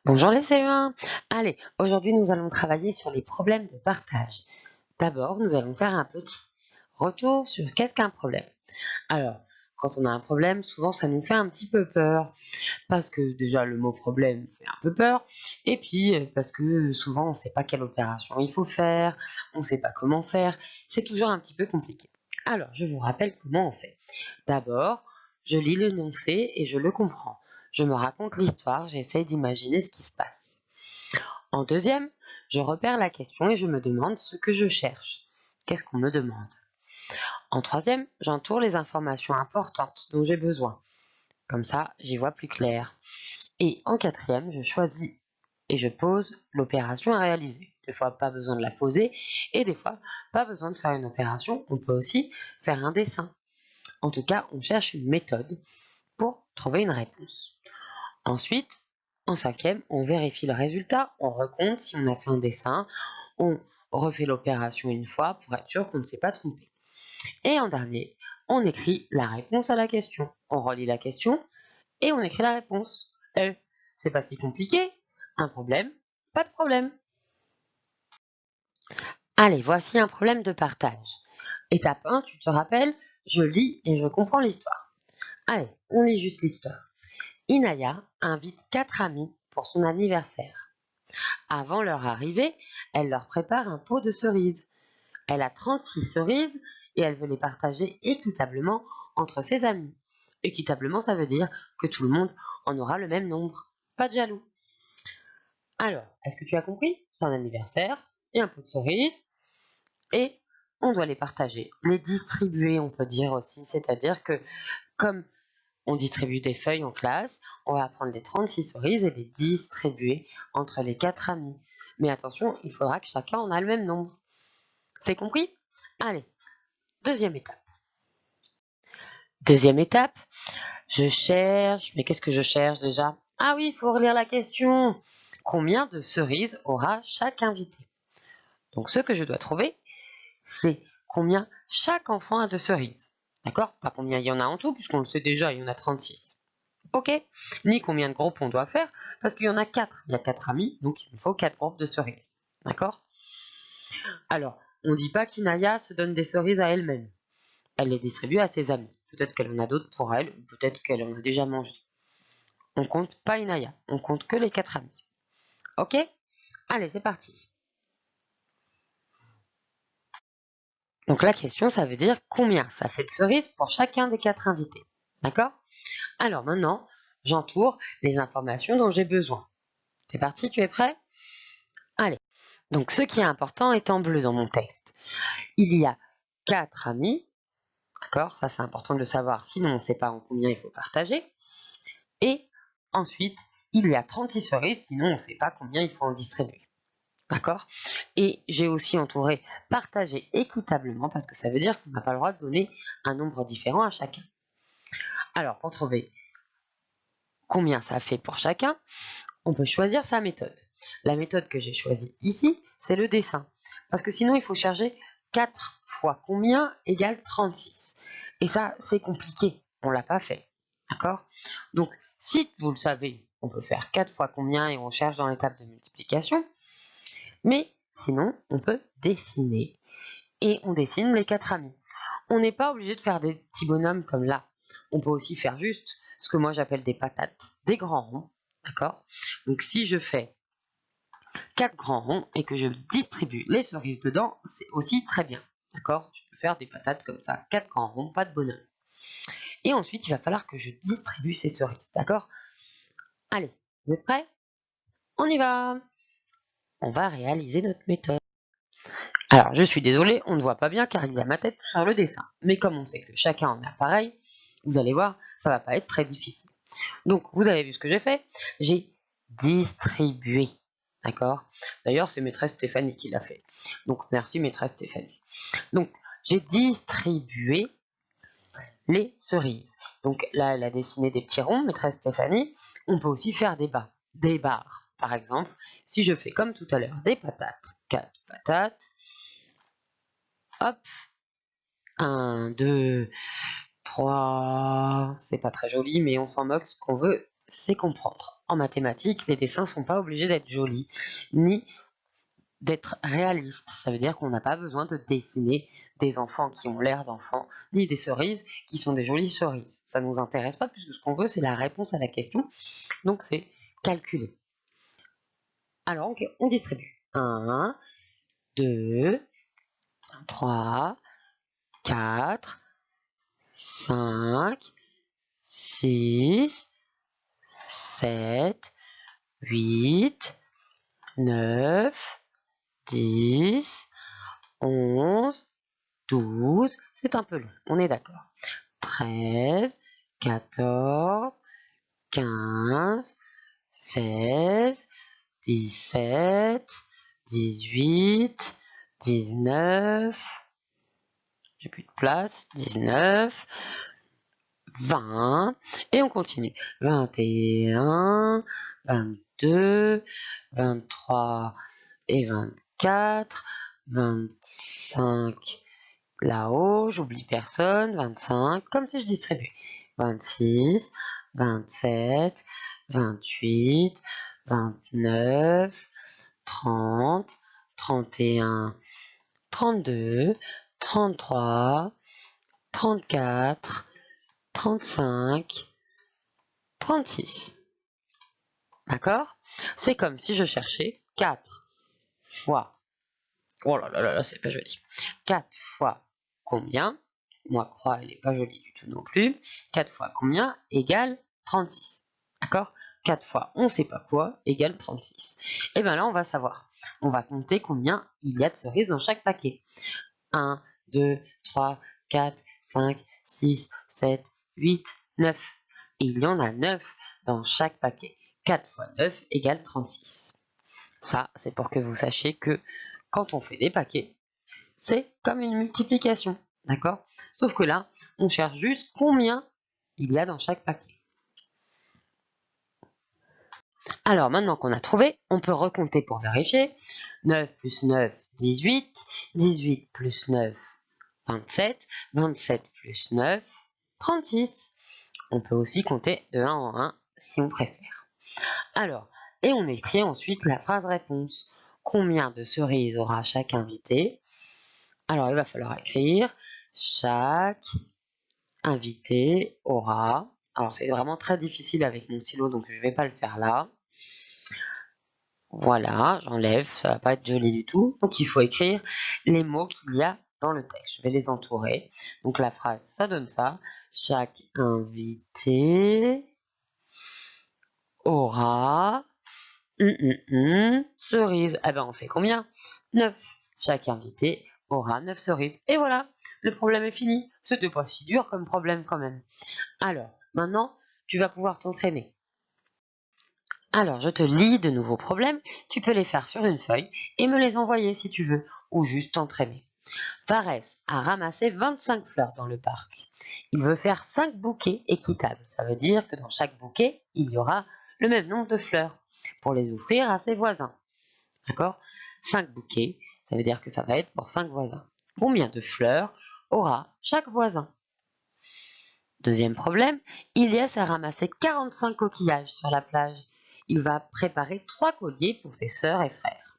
Bonjour les CE1. Allez, aujourd'hui nous allons travailler sur les problèmes de partage. D'abord, nous allons faire un petit retour sur qu'est-ce qu'un problème. Alors, quand on a un problème, souvent ça nous fait un petit peu peur, parce que déjà le mot problème fait un peu peur, et puis parce que souvent on ne sait pas quelle opération il faut faire, on ne sait pas comment faire, c'est toujours un petit peu compliqué. Alors, je vous rappelle comment on fait. D'abord, je lis l'énoncé et je le comprends. Je me raconte l'histoire, j'essaye d'imaginer ce qui se passe. En deuxième, je repère la question et je me demande ce que je cherche. Qu'est-ce qu'on me demande? En troisième, j'entoure les informations importantes dont j'ai besoin. Comme ça, j'y vois plus clair. Et en quatrième, je choisis et je pose l'opération à réaliser. Des fois, pas besoin de la poser et des fois, pas besoin de faire une opération. On peut aussi faire un dessin. En tout cas, on cherche une méthode pour trouver une réponse. Ensuite, en cinquième, on vérifie le résultat, on recompte si on a fait un dessin, on refait l'opération une fois pour être sûr qu'on ne s'est pas trompé. Et en dernier, on écrit la réponse à la question. On relit la question et on écrit la réponse. C'est pas si compliqué. Un problème, pas de problème. Allez, voici un problème de partage. Étape 1, tu te rappelles, je lis et je comprends l'histoire. Allez, on lit juste l'histoire. Inaya invite 4 amis pour son anniversaire. Avant leur arrivée, elle leur prépare un pot de cerises. Elle a 36 cerises et elle veut les partager équitablement entre ses amis. Équitablement, ça veut dire que tout le monde en aura le même nombre. Pas de jaloux. Alors, est-ce que tu as compris? C'est un anniversaire et un pot de cerises et on doit les partager. Les distribuer, on peut dire aussi, c'est-à-dire que comme on distribue des feuilles en classe, on va prendre les 36 cerises et les distribuer entre les 4 amis. Mais attention, il faudra que chacun en a le même nombre. C'est compris? Allez, deuxième étape. Deuxième étape, je cherche, mais qu'est-ce que je cherche déjà? Ah oui, il faut relire la question. Combien de cerises aura chaque invité? Donc ce que je dois trouver, c'est combien chaque enfant a de cerises. D'accord? Pas combien il y en a en tout, puisqu'on le sait déjà, il y en a 36. Ok? Ni combien de groupes on doit faire, parce qu'il y en a 4. Il y a 4 amis, donc il me faut 4 groupes de cerises. D'accord? Alors, on ne dit pas qu'Inaya se donne des cerises à elle-même. Elle les distribue à ses amis. Peut-être qu'elle en a d'autres pour elle, ou peut-être qu'elle en a déjà mangé. On compte pas Inaya, on compte que les 4 amis. Ok? Allez, c'est parti. Donc la question, ça veut dire combien ça fait de cerises pour chacun des 4 invités. D'accord? Alors maintenant, j'entoure les informations dont j'ai besoin. C'est parti, tu es prêt? Allez. Donc ce qui est important est en bleu dans mon texte. Il y a 4 amis, d'accord? Ça c'est important de le savoir, sinon on ne sait pas en combien il faut partager. Et ensuite, il y a 36 cerises, sinon on ne sait pas combien il faut en distribuer. D'accord? Et j'ai aussi entouré partager équitablement, parce que ça veut dire qu'on n'a pas le droit de donner un nombre différent à chacun. Alors, pour trouver combien ça fait pour chacun, on peut choisir sa méthode. La méthode que j'ai choisie ici, c'est le dessin. Parce que sinon, il faut chercher 4 fois combien égale 36. Et ça, c'est compliqué. On ne l'a pas fait. D'accord? Donc, si vous le savez, on peut faire 4 fois combien et on cherche dans l'étape de multiplication. Mais sinon, on peut dessiner. Et on dessine les 4 amis. On n'est pas obligé de faire des petits bonhommes comme là. On peut aussi faire juste ce que moi j'appelle des patates, des grands ronds. D'accord? Donc si je fais 4 grands ronds et que je distribue les cerises dedans, c'est aussi très bien. D'accord? Je peux faire des patates comme ça, 4 grands ronds, pas de bonhomme. Et ensuite, il va falloir que je distribue ces cerises. D'accord? Allez, vous êtes prêts? On y va! On va réaliser notre méthode. Alors, je suis désolée, on ne voit pas bien car il y a ma tête sur le dessin. Mais comme on sait que chacun en a pareil, vous allez voir, ça va pas être très difficile. Donc, vous avez vu ce que j'ai fait? J'ai distribué. D'accord? D'ailleurs, c'est maîtresse Stéphanie qui l'a fait. Donc, merci maîtresse Stéphanie. Donc, j'ai distribué les cerises. Donc là, elle a dessiné des petits ronds, maîtresse Stéphanie. On peut aussi faire des bas, des barres. Par exemple, si je fais comme tout à l'heure des patates, 4 patates, hop, 1, 2, 3, c'est pas très joli, mais on s'en moque, ce qu'on veut, c'est comprendre. en mathématiques, les dessins ne sont pas obligés d'être jolis, ni d'être réalistes. Ça veut dire qu'on n'a pas besoin de dessiner des enfants qui ont l'air d'enfants, ni des cerises qui sont des jolies cerises. Ça ne nous intéresse pas, puisque ce qu'on veut, c'est la réponse à la question. Donc, c'est calculer. Alors, on distribue. 1, 2, 3, 4, 5, 6, 7, 8, 9, 10, 11, 12, c'est un peu long, on est d'accord. 13, 14, 15, 16, 17, 18, 19, j'ai plus de place, 19, 20, et on continue. 21, 22, 23 et 24, 25 là-haut, j'oublie personne, 25, comme si je distribuais. 26, 27, 28, 29, 30, 31, 32, 33, 34, 35, 36. D'accord? C'est comme si je cherchais 4 fois. Oh là là là, c'est pas joli. 4 fois combien? Moi, croix, elle n'est pas jolie du tout non plus. 4 fois combien égale 36. D'accord? 4 fois on ne sait pas quoi égale 36. Et bien là, on va savoir. On va compter combien il y a de cerises dans chaque paquet. 1, 2, 3, 4, 5, 6, 7, 8, 9. Et il y en a 9 dans chaque paquet. 4 fois 9 égale 36. Ça, c'est pour que vous sachiez que quand on fait des paquets, c'est comme une multiplication. D'accord? Sauf que là, on cherche juste combien il y a dans chaque paquet. Alors, maintenant qu'on a trouvé, on peut recompter pour vérifier. 9 plus 9, 18. 18 plus 9, 27. 27 plus 9, 36. On peut aussi compter de 1 en 1 si on préfère. Alors, et on écrit ensuite la phrase réponse. Combien de cerises aura chaque invité? Alors, il va falloir écrire chaque invité aura. Alors, c'est vraiment très difficile avec mon stylo, donc je ne vais pas le faire là. Voilà, j'enlève, ça va pas être joli du tout. Donc, il faut écrire les mots qu'il y a dans le texte. Je vais les entourer. Donc, la phrase, ça donne ça. Chaque invité aura cerise. Eh ben, on sait combien? 9. Chaque invité aura 9 cerises. Et voilà, le problème est fini. C'était pas si dur comme problème quand même. Alors, maintenant, tu vas pouvoir t'entraîner. Alors, je te lis de nouveaux problèmes. Tu peux les faire sur une feuille et me les envoyer si tu veux, ou juste t'entraîner. Fares a ramassé 25 fleurs dans le parc. Il veut faire 5 bouquets équitables. Ça veut dire que dans chaque bouquet, il y aura le même nombre de fleurs pour les offrir à ses voisins. D'accord? 5 bouquets, ça veut dire que ça va être pour 5 voisins. Combien de fleurs aura chaque voisin? Deuxième problème, Ilias a ramassé 45 coquillages sur la plage. Il va préparer 3 colliers pour ses sœurs et frères.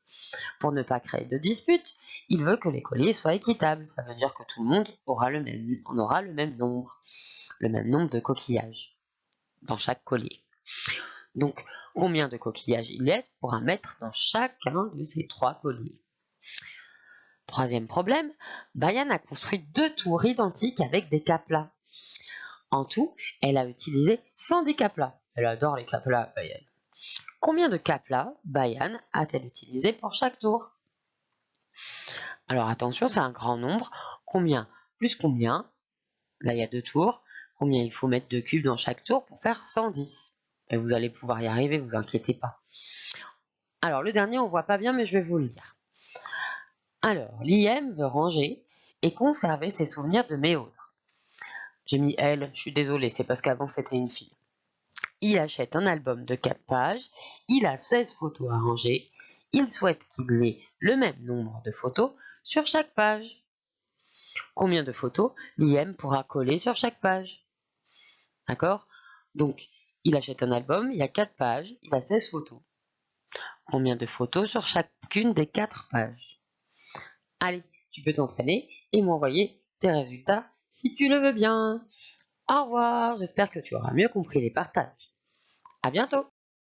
Pour ne pas créer de dispute, il veut que les colliers soient équitables. Ça veut dire que tout le monde aura le même nombre de coquillages dans chaque collier. Donc, combien de coquillages Ilias pourra mettre dans chacun de ces 3 colliers? Troisième problème, Bayan a construit 2 tours identiques avec des caplas. En tout, elle a utilisé 110 caplas. Elle adore les caplas, Bayan. Combien de caplas Bayan a-t-elle utilisé pour chaque tour? Alors attention, c'est un grand nombre. Combien plus combien? Là, il y a 2 tours. Combien il faut mettre de cubes dans chaque tour pour faire 110? Et vous allez pouvoir y arriver, vous inquiétez pas. Alors, le dernier, on voit pas bien, mais je vais vous le lire. Alors, Liam veut ranger et conserver ses souvenirs de Méaudre. J'ai mis elle, je suis désolée, c'est parce qu'avant c'était une fille. Il achète un album de 4 pages, il a 16 photos à ranger, il souhaite qu'il ait le même nombre de photos sur chaque page. Combien de photos Liam pourra coller sur chaque page? D'accord? Donc, Il achète un album, il y a 4 pages, il a 16 photos. Combien de photos sur chacune des 4 pages? Allez, tu peux t'entraîner et m'envoyer tes résultats si tu le veux bien. Au revoir, j'espère que tu auras mieux compris les partages. À bientôt!